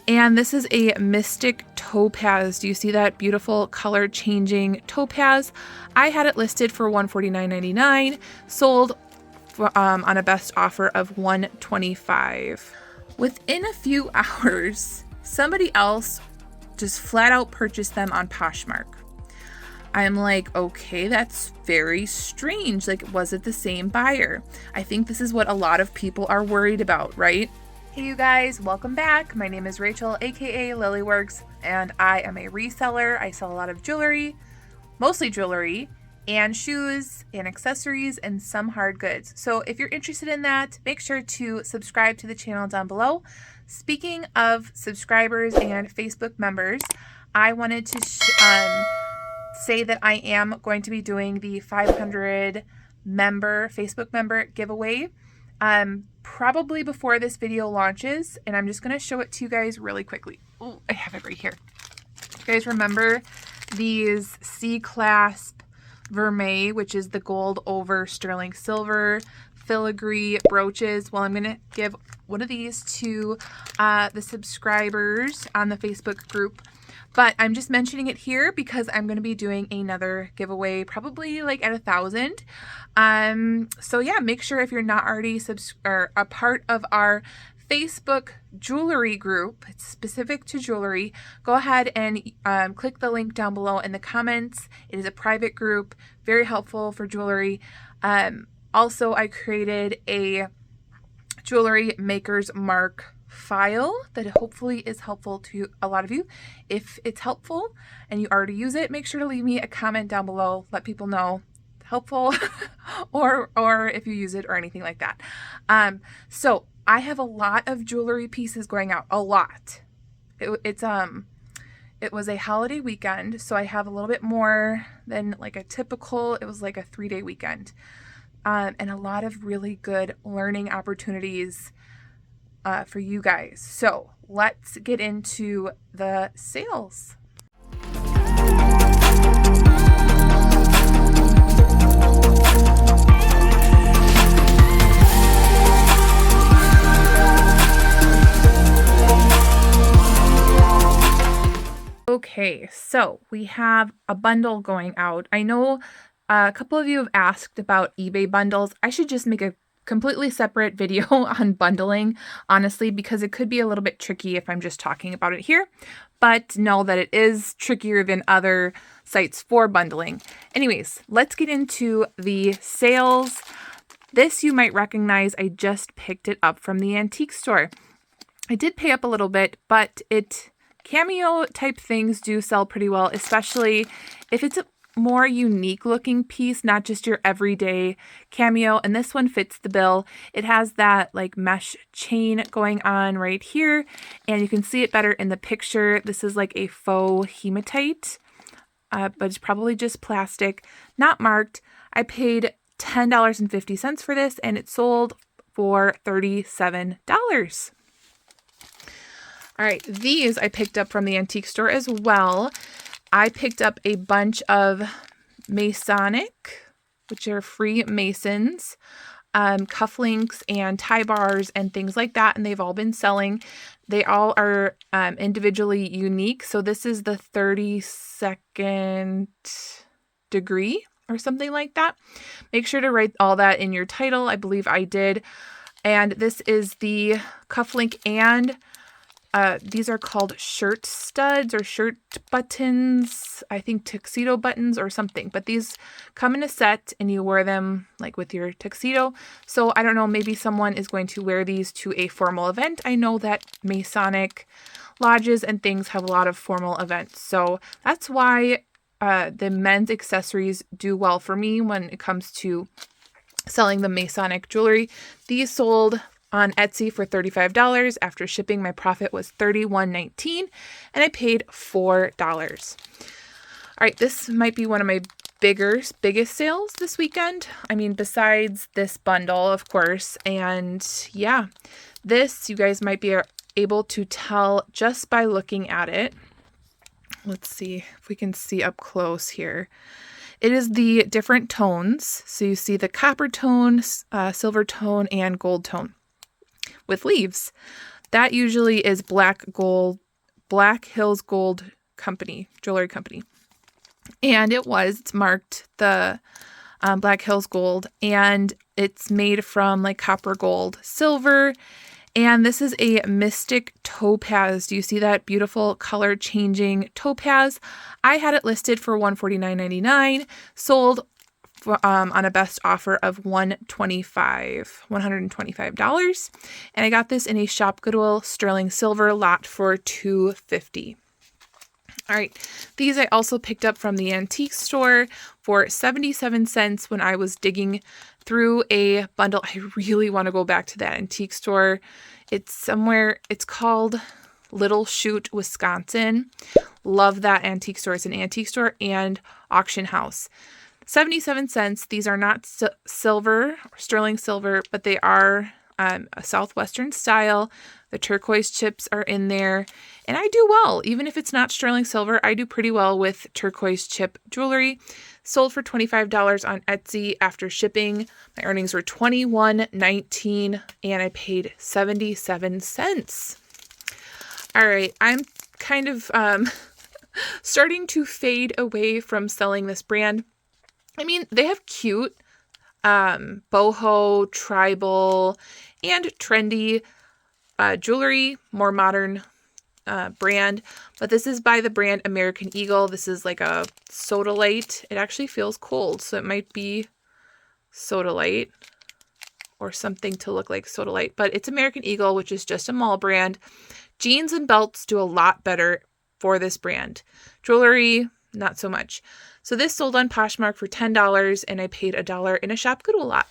And this is a Mystic Topaz. Do you see that beautiful color changing topaz? I had it listed for $149.99, sold on a best offer of $125. Within a few hours, somebody else just flat out purchased them on Poshmark. I'm like, okay, that's very strange. Like, was it the same buyer? I think this is what a lot of people are worried about, right? Hey you guys, welcome back. My name is Rachel, aka Lilyworks, and I am a reseller. I sell a lot of jewelry, mostly jewelry, and shoes and accessories and some hard goods. So if you're interested in that, make sure to subscribe to the channel down below. Speaking of subscribers and Facebook members, I wanted to say that I am going to be doing the 500 Facebook member giveaway probably before this video launches, and I'm just going to show it to you guys really quickly. Oh, I have it right here. You guys remember these C-clasp vermeil, which is the gold over sterling silver filigree brooches? Well, I'm going to give one of these to the subscribers on the Facebook group. But I'm just mentioning it here because I'm going to be doing another giveaway, probably like at 1,000. So yeah, make sure if you're not already a part of our Facebook jewelry group, it's specific to jewelry, go ahead and click the link down below in the comments. It is a private group, very helpful for jewelry. Also, I created a jewelry maker's mark file that hopefully is helpful to a lot of you. If it's helpful and you already use it, make sure to leave me a comment down below. Let people know helpful or if you use it or anything like that. So I have a lot of jewelry pieces going out, a lot. It was a holiday weekend, so I have a little bit more than like a typical, it was like a 3-day weekend. And a lot of really good learning opportunities for you guys. So let's get into the sales. Okay, so we have a bundle going out. I know a couple of you have asked about eBay bundles. I should just make a completely separate video on bundling, honestly, because it could be a little bit tricky if I'm just talking about it here, but know that it is trickier than other sites for bundling. Anyways, let's get into the sales. This you might recognize. I just picked it up from the antique store. I did pay up a little bit, but Cameo type things do sell pretty well, especially if it's a more unique looking piece, not just your everyday Cameo. And this one fits the bill. It has that like mesh chain going on right here, and you can see it better in the picture. This is like a faux hematite, but it's probably just plastic, not marked. I paid $10.50 for this, and it sold for $37. All right, these I picked up from the antique store as well. I picked up a bunch of masonic, which are Freemasons, cufflinks and tie bars and things like that, and they've all been selling. They all are individually unique. So this is the 32nd degree or something like that. Make sure to write all that in your title. I believe I did. And this is the cufflink, and these are called shirt studs or shirt buttons. I think tuxedo buttons or something. But these come in a set and you wear them like with your tuxedo. So I don't know, maybe someone is going to wear these to a formal event. I know that Masonic lodges and things have a lot of formal events. So that's why the men's accessories do well for me when it comes to selling the Masonic jewelry. These sold on Etsy for $35. After shipping, my profit was $31.19, and I paid $4. All right, this might be one of my biggest sales this weekend. I mean, besides this bundle, of course. And yeah, this you guys might be able to tell just by looking at it. Let's see if we can see up close here. It is the different tones. So you see the copper tone, silver tone, and gold tone with leaves. That usually is Black Hills Gold Company, jewelry company. And it's marked the Black Hills Gold, and it's made from like copper, gold, silver. And this is a mystic topaz. Do you see that beautiful color changing topaz? I had it listed for $149.99, sold on a best offer of $125. And I got this in a Shop Goodwill sterling silver lot for $250. All right, these I also picked up from the antique store for 77 cents when I was digging through a bundle. I really want to go back to that antique store. It's somewhere, it's called Little Chute, Wisconsin. Love that antique store. It's an antique store and auction house. 77 cents. These are not silver, sterling silver, but they are a Southwestern style. The turquoise chips are in there, and I do well. Even if it's not sterling silver, I do pretty well with turquoise chip jewelry. Sold for $25 on Etsy after shipping. My earnings were $21.19, and I paid 77 cents. All right, I'm kind of starting to fade away from selling this brand. I mean, they have cute boho, tribal, and trendy jewelry, more modern brand, but this is by the brand American Eagle. This is like a sodalite. It actually feels cold, so it might be sodalite or something to look like sodalite, but it's American Eagle, which is just a mall brand. Jeans and belts do a lot better for this brand. Jewelry, not so much. So this sold on Poshmark for $10, and I paid $1 in a Shop Goodwill lot.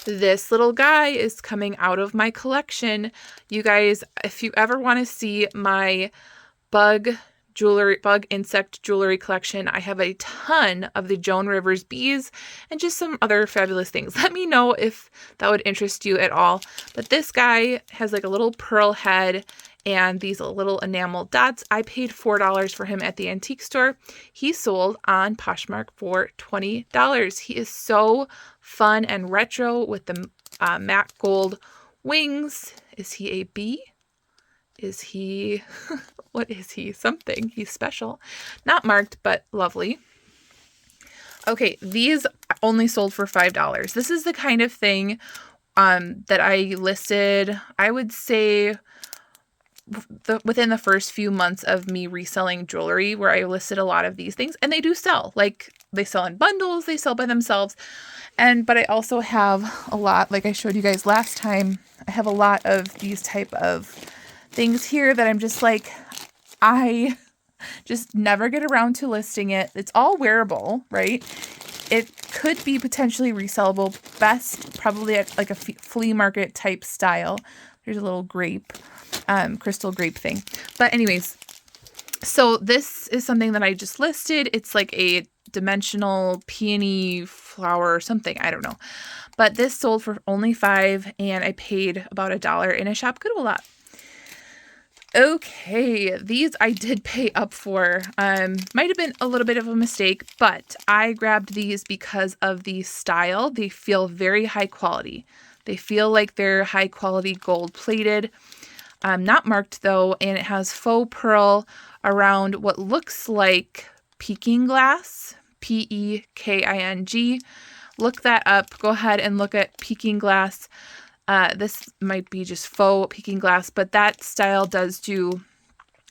This little guy is coming out of my collection. You guys, if you ever want to see my bug insect jewelry collection, I have a ton of the Joan Rivers bees and just some other fabulous things. Let me know if that would interest you at all. But this guy has like a little pearl head and these little enamel dots. I paid $4 for him at the antique store. He sold on Poshmark for $20. He is so fun and retro with the matte gold wings. Is he a bee? Is he, what is he? Something. He's special. Not marked, but lovely. Okay, these only sold for $5. This is the kind of thing that I listed, I would say, within the first few months of me reselling jewelry, where I listed a lot of these things, and they do sell. Like, they sell in bundles, they sell by themselves. But I also have a lot, like I showed you guys last time, I have a lot of these type of things here that I'm just like, I just never get around to listing it. It's all wearable, right? It could be potentially resellable, best probably at like a flea market type style. There's a little grape, crystal grape thing. But anyways, so this is something that I just listed. It's like a dimensional peony flower or something. I don't know. But this sold for only $5, and I paid about $1 in a Shop Goodwill lot. Okay, these I did pay up for. Might have been a little bit of a mistake, but I grabbed these because of the style. They feel very high quality. They feel like they're high quality gold plated. Not marked though, and it has faux pearl around what looks like peking glass, P-E-K-I-N-G. Look that up. Go ahead and look at peking glass. This might be just faux peking glass, but that style does do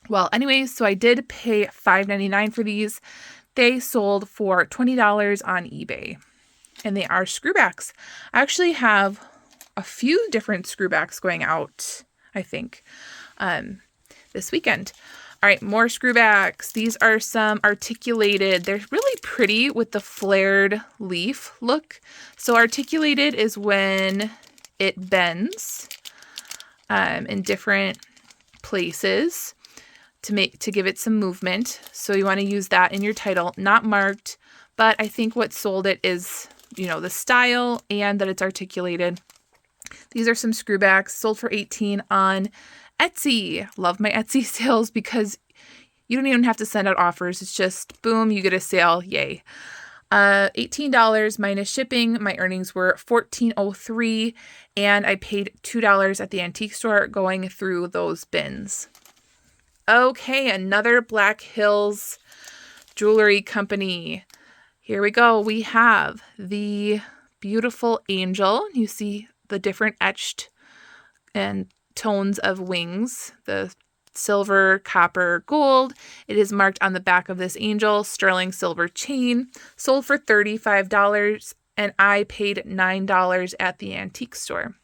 well. Anyways, so I did pay $5.99 for these. They sold for $20 on eBay, and they are screwbacks. I actually have a few different screwbacks going out, I think, this weekend. All right, more screwbacks. These are some articulated. They're really pretty with the flared leaf look. So articulated is when it bends in different places to give it some movement. So you want to use that in your title. Not marked, but I think what sold it is, you know, the style and that it's articulated. These are some screwbacks, sold for $18 on Etsy. Love my Etsy sales because you don't even have to send out offers. It's just, boom, you get a sale. Yay. $18 minus shipping. My earnings were $14.03, and I paid $2 at the antique store going through those bins. Okay, another Black Hills jewelry company. Here we go. We have the beautiful angel. You see the different etched and tones of wings, the silver, copper, gold. It is marked on the back of this angel, sterling silver chain, sold for $35, and I paid $9 at the antique store.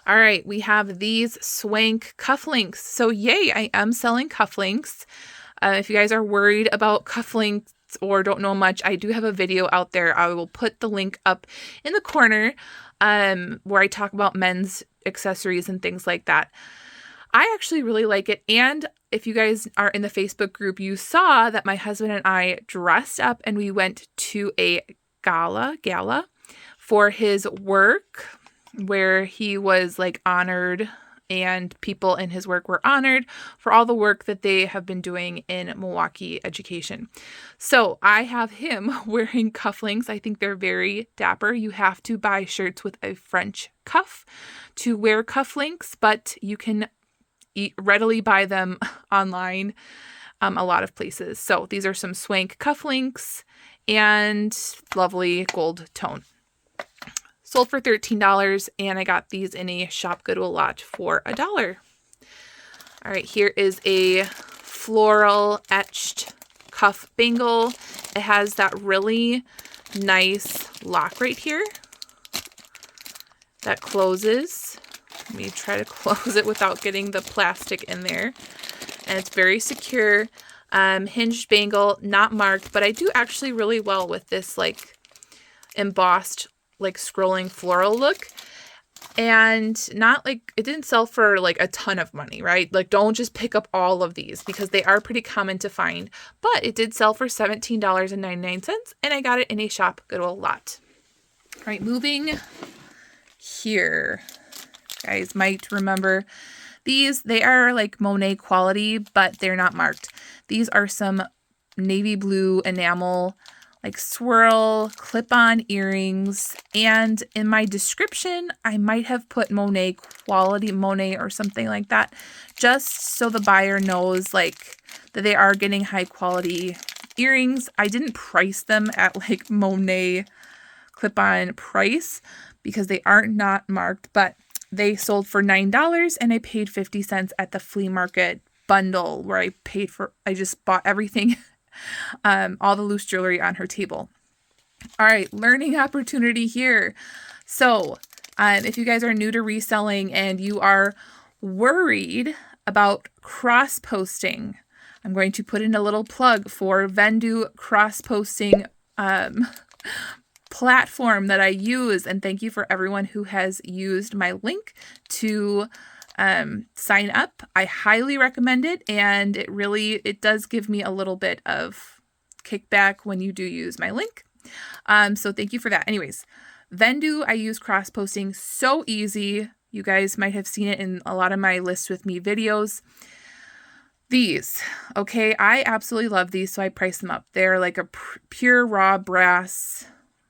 All right, we have these swank cufflinks. So yay, I am selling cufflinks. If you guys are worried about cufflinks or don't know much, I do have a video out there. I will put the link up in the corner where I talk about men's accessories and things like that. I actually really like it. And if you guys are in the Facebook group, you saw that my husband and I dressed up and we went to a gala for his work where he was like honored, and people in his work were honored for all the work that they have been doing in Milwaukee education. So I have him wearing cufflinks. I think they're very dapper. You have to buy shirts with a French cuff to wear cufflinks, but you can readily buy them online a lot of places. So these are some swank cufflinks and lovely gold tone. Sold for $13, and I got these in a Shop Goodwill lot for $1. All right, here is a floral etched cuff bangle. It has that really nice lock right here that closes. Let me try to close it without getting the plastic in there. And it's very secure. Hinged bangle, not marked, but I do actually really well with this like embossed like scrolling floral look. And not like, it didn't sell for like a ton of money, right? Like don't just pick up all of these because they are pretty common to find, but it did sell for $17.99, and I got it in a Shop Goodwill lot. All right, moving here. You guys might remember these. They are like Monet quality, but they're not marked. These are some navy blue enamel like swirl clip-on earrings, and in my description I might have put Monet quality, Monet or something like that, just so the buyer knows like that they are getting high quality earrings. I didn't price them at like Monet clip-on price because they are not marked, but they sold for $9, and I paid 50 cents at the flea market bundle where I just bought everything all the loose jewelry on her table. All right, learning opportunity here. So if you guys are new to reselling and you are worried about cross-posting, I'm going to put in a little plug for VENDOO cross-posting platform that I use. And thank you for everyone who has used my link to sign up. I highly recommend it, and it does give me a little bit of kickback when you do use my link. So thank you for that. Anyways, VENDOO, I use cross-posting, so easy. You guys might have seen it in a lot of my List With Me videos. These, okay, I absolutely love these, so I price them up. They're like a pure raw brass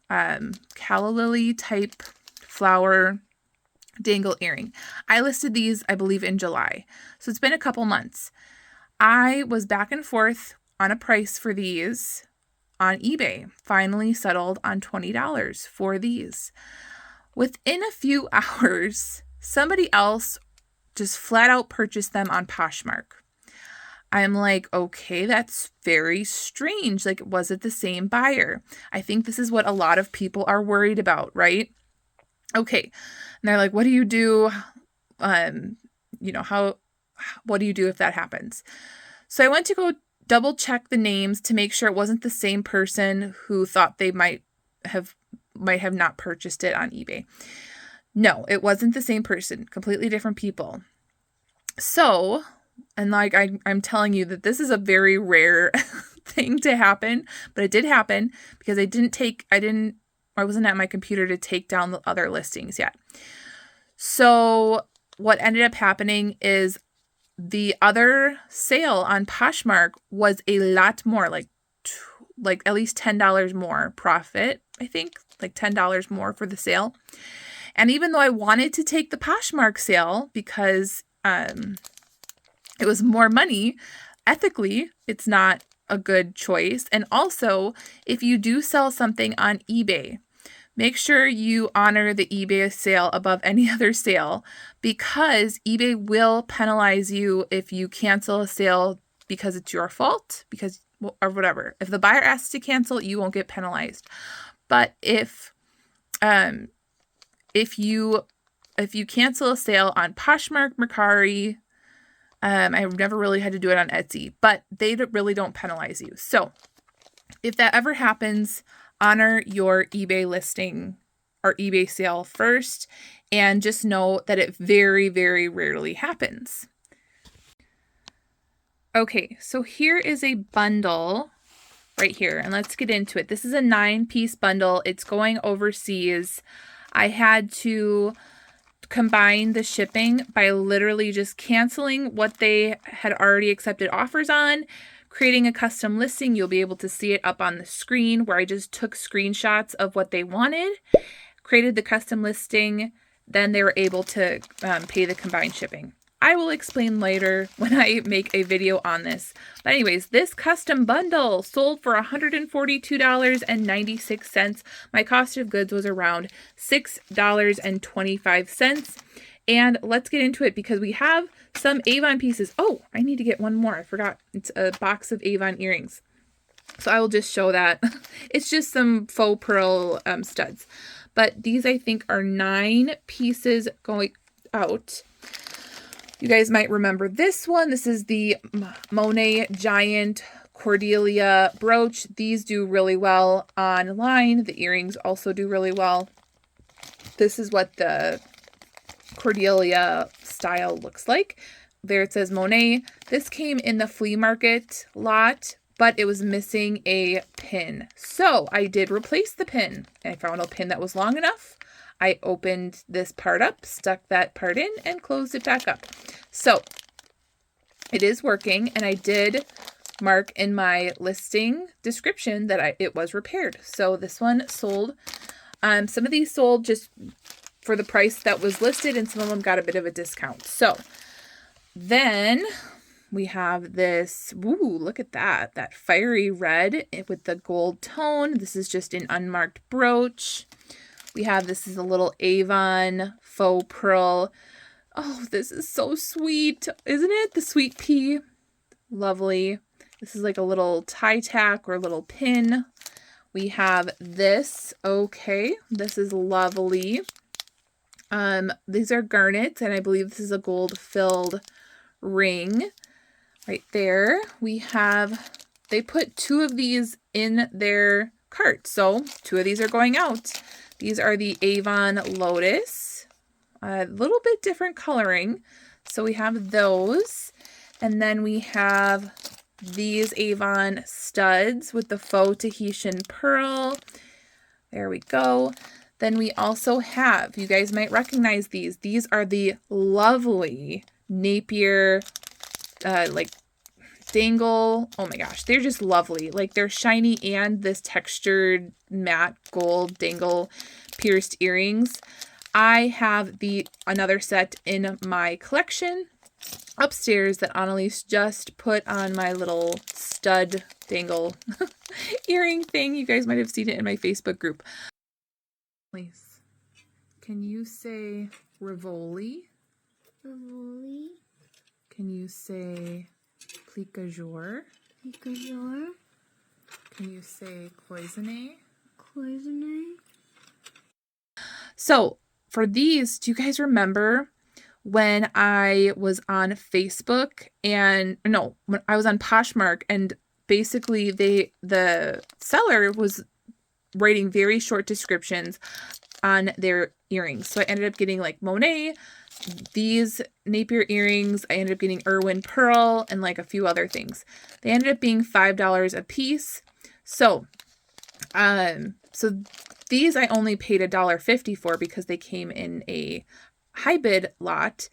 calla lily type flower dangle earring. I listed these, I believe, in July. So it's been a couple months. I was back and forth on a price for these on eBay. Finally settled on $20 for these. Within a few hours, somebody else just flat out purchased them on Poshmark. I'm like, okay, that's very strange. Like, was it the same buyer? I think this is what a lot of people are worried about, right? Okay. And they're like, what do you do? What do you do if that happens? So I went to go double check the names to make sure it wasn't the same person who thought they might have not purchased it on eBay. No, it wasn't the same person, completely different people. So, and like I'm telling you that this is a very rare thing to happen, but it did happen because I wasn't at my computer to take down the other listings yet. So what ended up happening is the other sale on Poshmark was a lot more, like like at least $10 more profit, I think, like $10 more for the sale. And even though I wanted to take the Poshmark sale because it was more money, ethically, it's not a good choice. And also, if you do sell something on eBay, make sure you honor the eBay sale above any other sale, because eBay will penalize you if you cancel a sale because it's your fault, or whatever. If the buyer asks to cancel, you won't get penalized. But if you cancel a sale on Poshmark, Mercari, I've never really had to do it on Etsy, but they really don't penalize you. So if that ever happens, honor your eBay listing or eBay sale first, and just know that it very, very rarely happens. Okay, so here is a bundle right here, and let's get into it. This is a 9-piece bundle. It's going overseas. I had to combine the shipping by literally just canceling what they had already accepted offers on, creating a custom listing. You'll be able to see it up on the screen where I just took screenshots of what they wanted, created the custom listing, then they were able to pay the combined shipping. I will explain later when I make a video on this. But anyways, this custom bundle sold for $142.96. My cost of goods was around $6.25. And let's get into it because we have some Avon pieces. Oh, I need to get one more. I forgot. It's a box of Avon earrings. So I will just show that. It's just some faux pearl studs. But these, I think, are 9 pieces going out. You guys might remember this one. This is the Monet Giant Cordelia brooch. These do really well online. The earrings also do really well. This is what the Cordelia style looks like. There it says Monet. This came in the flea market lot, but it was missing a pin. So I did replace the pin. I found a pin that was long enough. I opened this part up, stuck that part in, and closed it back up. So it is working, and I did mark in my listing description that it was repaired. So this one sold. Some of these sold just for the price that was listed, and some of them got a bit of a discount. So then we have this, ooh, look at that fiery red with the gold tone. This is just an unmarked brooch. We have, this is a little Avon faux pearl. Oh, this is so sweet, isn't it? The sweet pea. Lovely. This is like a little tie tack or a little pin. We have this. Okay, this is lovely. These are garnets, and I believe this is a gold-filled ring right there. We have, they put 2 of these in their cart, so 2 of these are going out. These are the Avon Lotus, a little bit different coloring. So we have those. And then we have these Avon studs with the faux Tahitian pearl. There we go. Then we also have, you guys might recognize these. These are the lovely Napier, like dangle. Oh my gosh, they're just lovely. Like they're shiny and this textured matte gold dangle pierced earrings. I have another set in my collection upstairs that Annalise just put on my little stud dangle earring thing. You guys might have seen it in my Facebook group. Annalise, can you say Rivoli? Rivoli. Can you say Plicajour? Plicajour. Can you say Cloisonné? Cloisonné. So for these, do you guys remember when I was on Facebook when I was on Poshmark, and basically the seller was writing very short descriptions on their earrings. So I ended up getting like Monet, these Napier earrings. I ended up getting Irwin pearl and like a few other things. They ended up being $5 a piece. So these I only paid $1.50 for because they came in a high bid lot.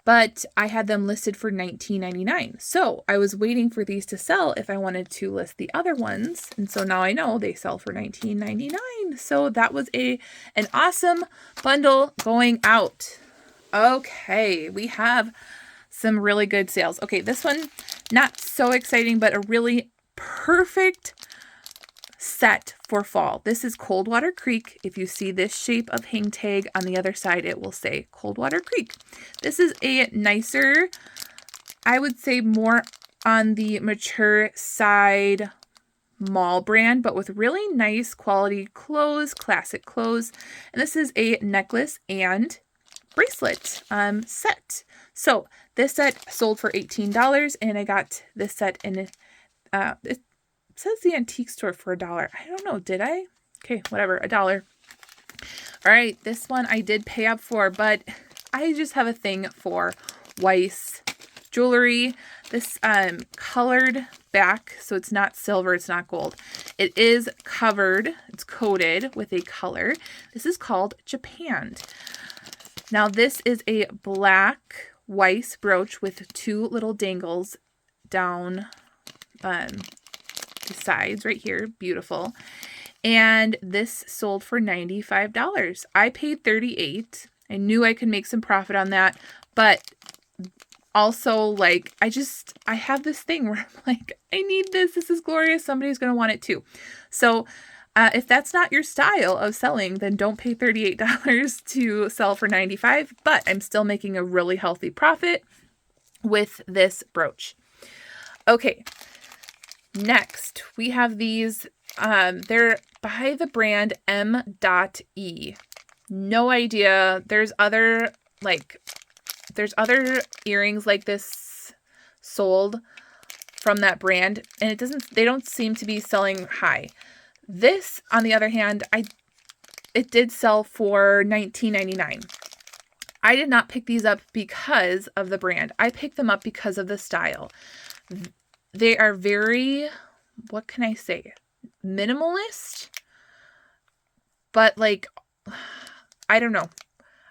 but I had them listed for $19.99. So I was waiting for these to sell if I wanted to list the other ones. And so now I know they sell for $19.99. So that was an awesome bundle going out. Okay, we have some really good sales. Okay, this one, not so exciting, but a really perfect set for fall. This is Coldwater Creek. If you see this shape of hang tag on the other side, it will say Coldwater Creek. This is a nicer, I would say more on the mature side mall brand, but with really nice quality clothes, classic clothes. And this is a necklace and bracelet set. So this set sold for $18, and I got this set in it says the antique store for $1. I don't know, did I? Okay, whatever, $1. All right, this one I did pay up for, but I just have a thing for YIKES jewelry. This colored back, so it's not silver, it's not gold. It is covered, it's coated with a color. This is called Japan. Now this is a black YIKES brooch with two little dangles down the sides right here. Beautiful. And this sold for $95. I paid $38. I knew I could make some profit on that, but also, like, I have this thing where I'm like, I need this. This is glorious. Somebody's going to want it too. So if that's not your style of selling, then don't pay $38 to sell for $95, but I'm still making a really healthy profit with this brooch. Okay. Next, we have these, they're by the brand M.E. No idea. There's other earrings like this sold from that brand, and they don't seem to be selling high. This, on the other hand, it did sell for $19.99. I did not pick these up because of the brand. I picked them up because of the style. They are very, what can I say, minimalist, but like, I don't know.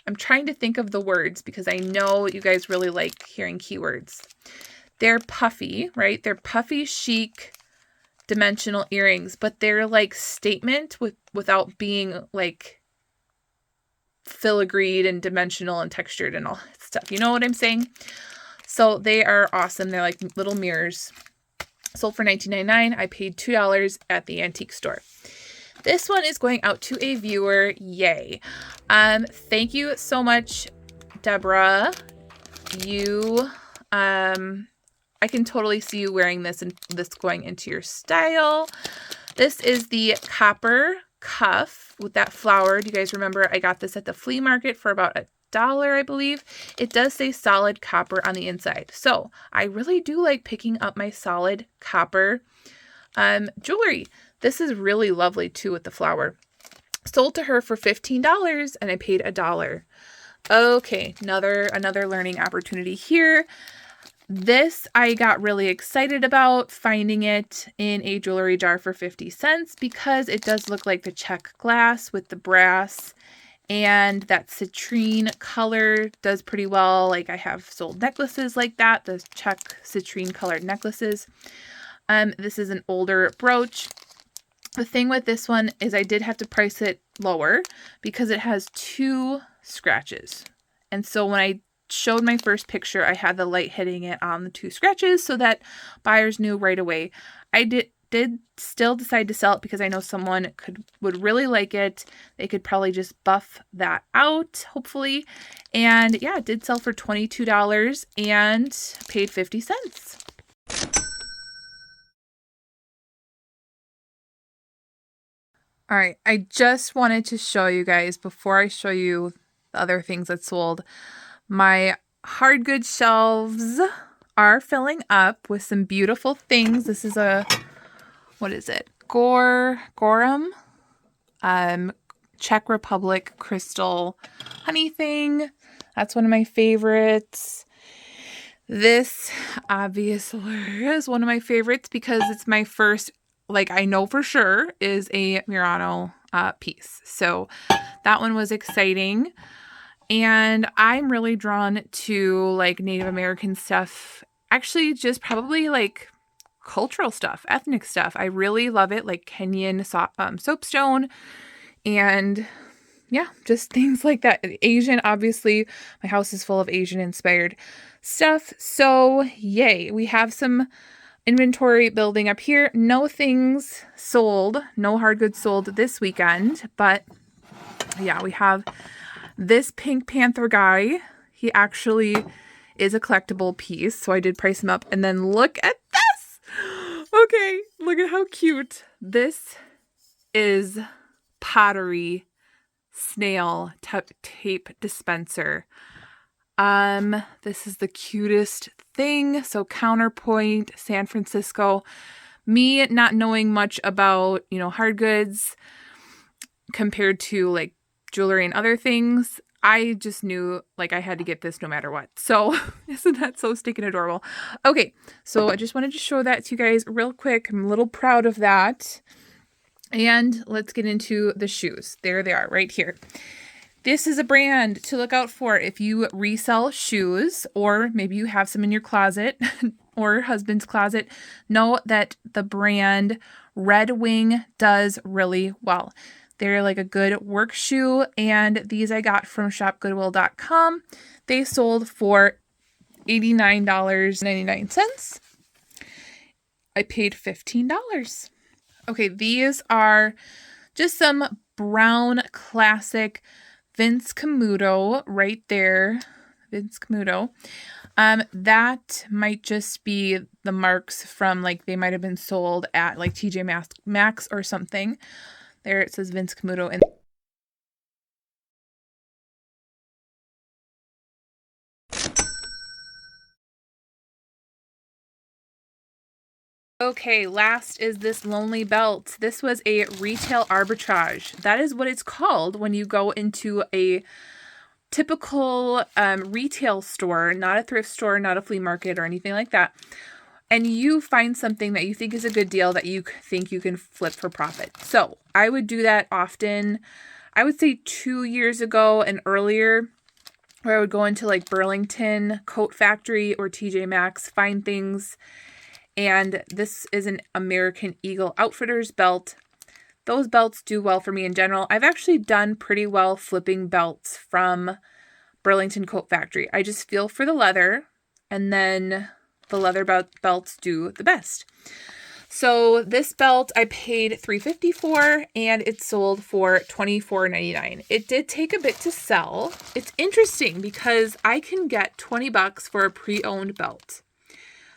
I'm trying to think of the words because I know you guys really like hearing keywords. They're puffy, right? They're puffy, chic, dimensional earrings, but they're like statement without being like filigreed and dimensional and textured and all that stuff. You know what I'm saying? So they are awesome. They're like little mirrors. Sold for $19.99. I paid $2 at the antique store. This one is going out to a viewer. Yay. Thank you so much, Deborah. I can totally see you wearing this and this going into your style. This is the copper cuff with that flower. Do you guys remember I got this at the flea market for about $1, I believe. It does say solid copper on the inside. So I really do like picking up my solid copper jewelry. This is really lovely too with the flower. Sold to her for $15 and I paid $1. Okay, another learning opportunity here. This I got really excited about finding it in a jewelry jar for 50 cents because it does look like the check glass with the brass, and that citrine color does pretty well. Like I have sold necklaces like that, the check citrine colored necklaces. This is an older brooch. The thing with this one is I did have to price it lower because it has 2 scratches. And so when I showed my first picture, I had the light hitting it on the 2 scratches so that buyers knew right away. I did still decide to sell it because I know someone would really like it. They could probably just buff that out, hopefully. And yeah, it did sell for $22 and paid 50 cents. All right, I just wanted to show you guys before I show you the other things that sold. My hard goods shelves are filling up with some beautiful things. This is what is it? Gorum, Czech Republic crystal honey thing. That's one of my favorites. This obviously is one of my favorites because it's my first, like I know for sure, is a Murano piece. So that one was exciting. And I'm really drawn to like Native American stuff. Actually, just probably like cultural stuff, ethnic stuff. I really love it, like Kenyan soapstone and yeah, just things like that. Asian, obviously, my house is full of Asian inspired stuff. So yay, we have some inventory building up here. No things sold, no hard goods sold this weekend, but yeah, we have this Pink Panther guy. He actually is a collectible piece, so I did price him up. And then look at this. Okay, look at how cute. This is pottery snail tape dispenser. This is the cutest thing. So Counterpoint, San Francisco. Me not knowing much about, hard goods compared to like jewelry and other things, I just knew like I had to get this no matter what. So isn't that so stinking adorable? Okay, so I just wanted to show that to you guys real quick. I'm a little proud of that. And let's get into the shoes. There they are right here. This is a brand to look out for if you resell shoes, or maybe you have some in your closet or husband's closet. Know that the brand Red Wing does really well. They're like a good work shoe, and these I got from shopgoodwill.com. They sold for $89.99. I paid $15. Okay, these are just some brown classic Vince Camuto right there. Vince Camuto. That might just be the marks from like they might have been sold at like TJ Maxx or something. There it says Vince Camuto. And okay, last is this lonely belt. This was a retail arbitrage. That is what it's called when you go into a typical retail store, not a thrift store, not a flea market or anything like that. And you find something that you think is a good deal that you think you can flip for profit. So I would do that often. I would say 2 years ago and earlier, where I would go into like Burlington Coat Factory or TJ Maxx, find things. And this is an American Eagle Outfitters belt. Those belts do well for me in general. I've actually done pretty well flipping belts from Burlington Coat Factory. I just feel for the leather, and then the leather belts do the best. So this belt I paid $3.50 for, and it sold for $24.99. It did take a bit to sell. It's interesting because I can get $20 for a pre-owned belt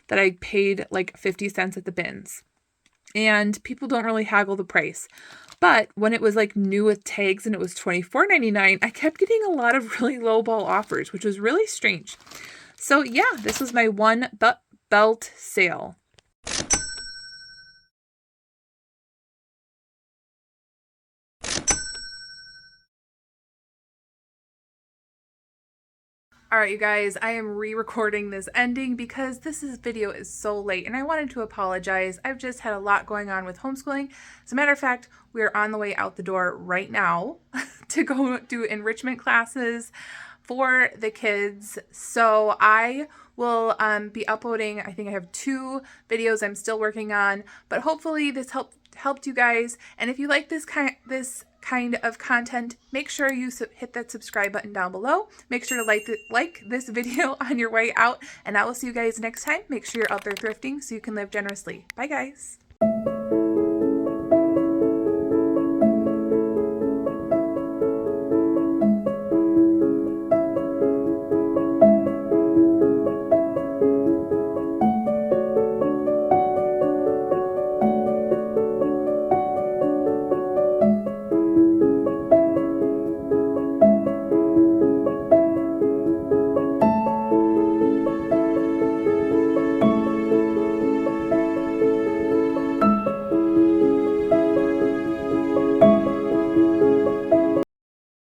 that I paid like 50 cents at the bins. And people don't really haggle the price. But when it was like new with tags and it was $24.99, I kept getting a lot of really lowball offers, which was really strange. So yeah, this was my one belt sale. All right, you guys, I am re-recording this ending because video is so late, and I wanted to apologize. I've just had a lot going on with homeschooling. As a matter of fact, we are on the way out the door right now to go do enrichment classes for the kids. So I will be uploading, I think I have 2 videos I'm still working on, but hopefully this helped you guys. And if you like this kind of content, make sure you hit that subscribe button down below. Make sure to like this video on your way out, and I will see you guys next time. Make sure you're out there thrifting so you can live generously. Bye guys.